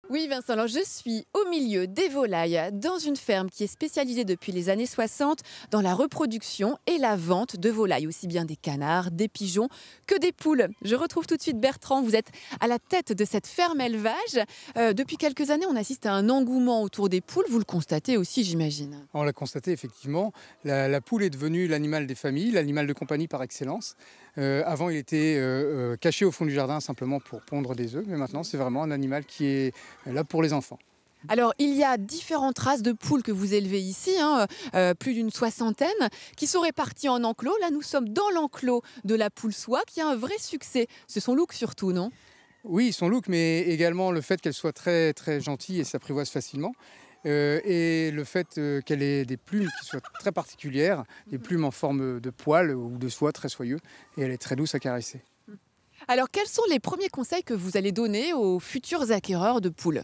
Oui Vincent, alors je suis au milieu des volailles dans une ferme qui est spécialisée depuis les années 60 dans la reproduction et la vente de volailles, aussi bien des canards, des pigeons que des poules. Je retrouve tout de suite Bertrand, vous êtes à la tête de cette ferme élevage. Depuis quelques années, on assiste à un engouement autour des poules, vous le constatez aussi j'imagine. On l'a constaté effectivement, la poule est devenue l'animal des familles, l'animal de compagnie par excellence. Avant il était caché au fond du jardin simplement pour pondre des œufs, mais maintenant c'est vraiment un animal qui est là pour les enfants. Alors, il y a différentes races de poules que vous élevez ici, plus d'une soixantaine, qui sont réparties en enclos. Là, nous sommes dans l'enclos de la poule soie, qui a un vrai succès. C'est son look surtout, non? Oui, son look, mais également le fait qu'elle soit très, très gentille et s'apprivoise facilement. Et le fait qu'elle ait des plumes qui soient très particulières, des plumes en forme de poil ou de soie très soyeux, et elle est très douce à caresser. Alors, quels sont les premiers conseils que vous allez donner aux futurs acquéreurs de poules?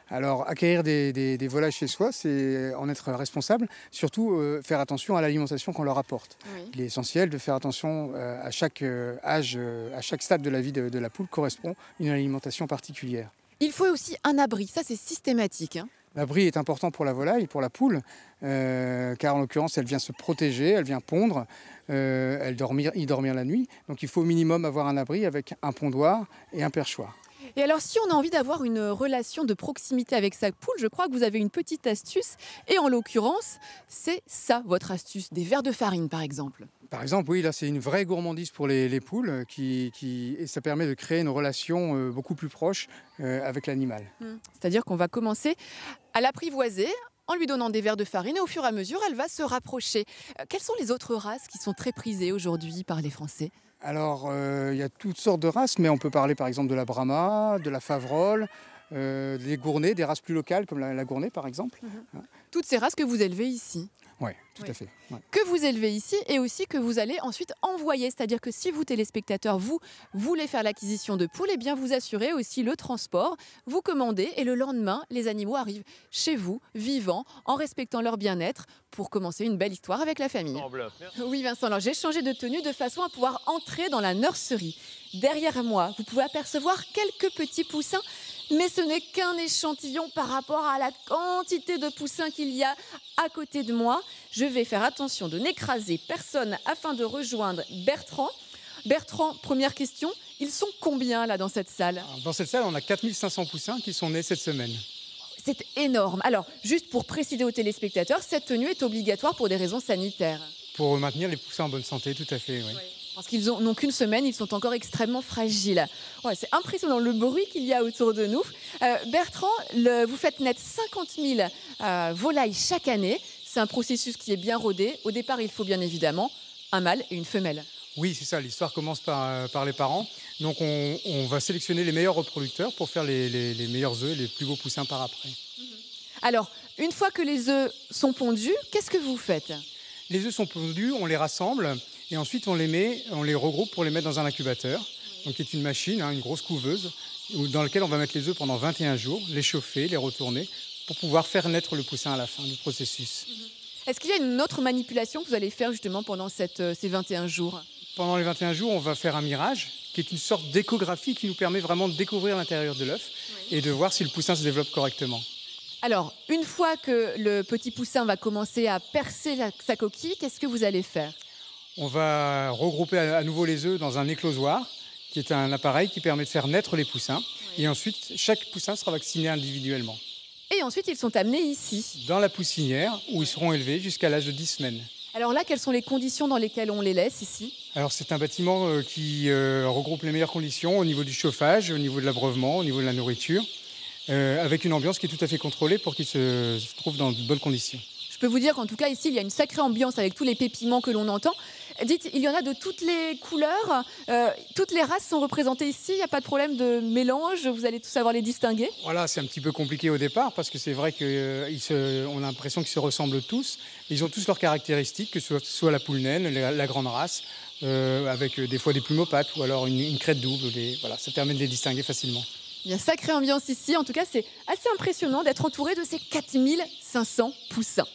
Alors, acquérir des volailles chez soi, c'est en être responsable. Surtout, faire attention à l'alimentation qu'on leur apporte. Oui. Il est essentiel de faire attention à chaque âge, à chaque stade de la vie de la poule correspond une alimentation particulière. Il faut aussi un abri, ça c'est systématique. L'abri est important pour la volaille, pour la poule, car en l'occurrence, elle vient se protéger, elle vient pondre, y dormir la nuit. Donc il faut au minimum avoir un abri avec un pondoir et un perchoir. Et alors, si on a envie d'avoir une relation de proximité avec sa poule, je crois que vous avez une petite astuce. Et en l'occurrence, c'est ça, votre astuce, des verres de farine par exemple. Par exemple, oui, là c'est une vraie gourmandise pour les poules et ça permet de créer une relation beaucoup plus proche avec l'animal. C'est-à-dire qu'on va commencer à l'apprivoiser en lui donnant des verres de farine et au fur et à mesure, elle va se rapprocher. Quelles sont les autres races qui sont très prisées aujourd'hui par les Français? Alors, il y a toutes sortes de races, mais on peut parler par exemple de la Brahma, de la Favrole, des Gournets, des races plus locales comme la Gournay par exemple. Toutes ces races que vous élevez ici. Oui, tout Oui. à fait. Ouais. Que vous élevez ici et aussi que vous allez ensuite envoyer. C'est-à-dire que si vous, téléspectateurs, vous voulez faire l'acquisition de poules, eh bien vous assurez aussi le transport, vous commandez et le lendemain, les animaux arrivent chez vous, vivants, en respectant leur bien-être, pour commencer une belle histoire avec la famille. Oui Vincent, alors j'ai changé de tenue de façon à pouvoir entrer dans la nurserie. Derrière moi, vous pouvez apercevoir quelques petits poussins, mais ce n'est qu'un échantillon par rapport à la quantité de poussins qu'il y a à côté de moi. Je vais faire attention de n'écraser personne afin de rejoindre Bertrand. Bertrand, première question, ils sont combien là dans cette salle? Alors, dans cette salle, on a 4500 poussins qui sont nés cette semaine. C'est énorme. Alors, juste pour préciser aux téléspectateurs, cette tenue est obligatoire pour des raisons sanitaires. Pour maintenir les poussins en bonne santé, tout à fait, oui. Parce qu'ils n'ont qu'une semaine, ils sont encore extrêmement fragiles. Ouais, c'est impressionnant le bruit qu'il y a autour de nous. Bertrand, vous faites naître 50 000 volailles chaque année. C'est un processus qui est bien rodé. Au départ, il faut bien évidemment un mâle et une femelle. Oui, c'est ça, l'histoire commence par les parents. Donc on va sélectionner les meilleurs reproducteurs pour faire les meilleurs œufs, les plus beaux poussins par après. Alors, une fois que les œufs sont pondus, qu'est-ce que vous faites? Les œufs sont pondus, on les rassemble et ensuite on les regroupe pour les mettre dans un incubateur, donc qui est une machine, une grosse couveuse, dans laquelle on va mettre les œufs pendant 21 jours, les chauffer, les retourner, pour pouvoir faire naître le poussin à la fin du processus. Est-ce qu'il y a une autre manipulation que vous allez faire justement pendant ces 21 jours? Pendant les 21 jours, on va faire un mirage, qui est une sorte d'échographie qui nous permet vraiment de découvrir l'intérieur de l'œuf et de voir si le poussin se développe correctement. Alors, une fois que le petit poussin va commencer à percer sa coquille, qu'est-ce que vous allez faire? On va regrouper à nouveau les œufs dans un éclosoir, qui est un appareil qui permet de faire naître les poussins. Et ensuite, chaque poussin sera vacciné individuellement. Et ensuite, ils sont amenés ici. Dans la poussinière, où ils seront élevés jusqu'à l'âge de 10 semaines. Alors là, quelles sont les conditions dans lesquelles on les laisse ici? Alors c'est un bâtiment qui regroupe les meilleures conditions au niveau du chauffage, au niveau de l'abreuvement, au niveau de la nourriture, avec une ambiance qui est tout à fait contrôlée pour qu'ils se trouvent dans de bonnes conditions. Je peux vous dire qu'en tout cas, ici, il y a une sacrée ambiance avec tous les pépiments que l'on entend. Dites, il y en a de toutes les couleurs, toutes les races sont représentées ici, il n'y a pas de problème de mélange, vous allez tous savoir les distinguer? Voilà, c'est un petit peu compliqué au départ parce que c'est vrai qu'on a l'impression qu'ils se ressemblent tous. Ils ont tous leurs caractéristiques, que ce soit la poule naine, la grande race, avec des fois des plumes aux pattes ou alors une crête double. Voilà, ça permet de les distinguer facilement. Il y a sacrée ambiance ici, en tout cas c'est assez impressionnant d'être entouré de ces 4500 poussins.